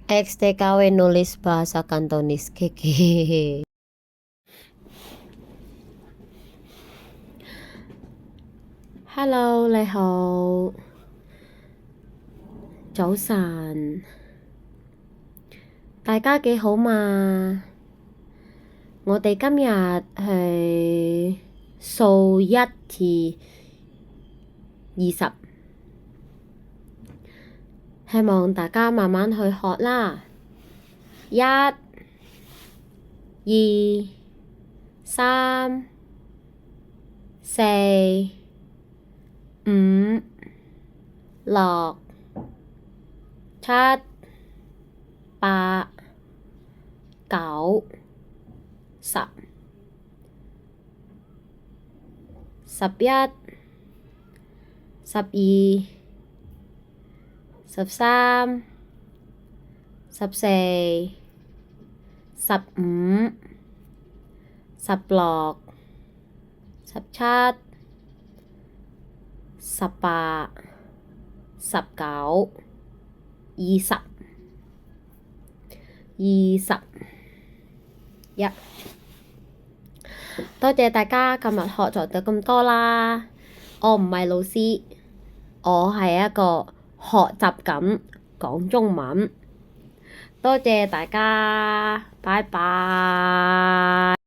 XTKW nulis bahasa Kantonis. Hehehe. Hello， 你好，早晨，大家幾好嘛？我哋今日係數1至20，希望大家慢慢去學啦。1、2、3、4、5、6、7、8、9、10、11、12、13、14、15、16、17、18、19、20、21。多謝大家今日學咗得咁多啦。我唔係老師，我係一個學習緊講中文。多謝大家，拜拜。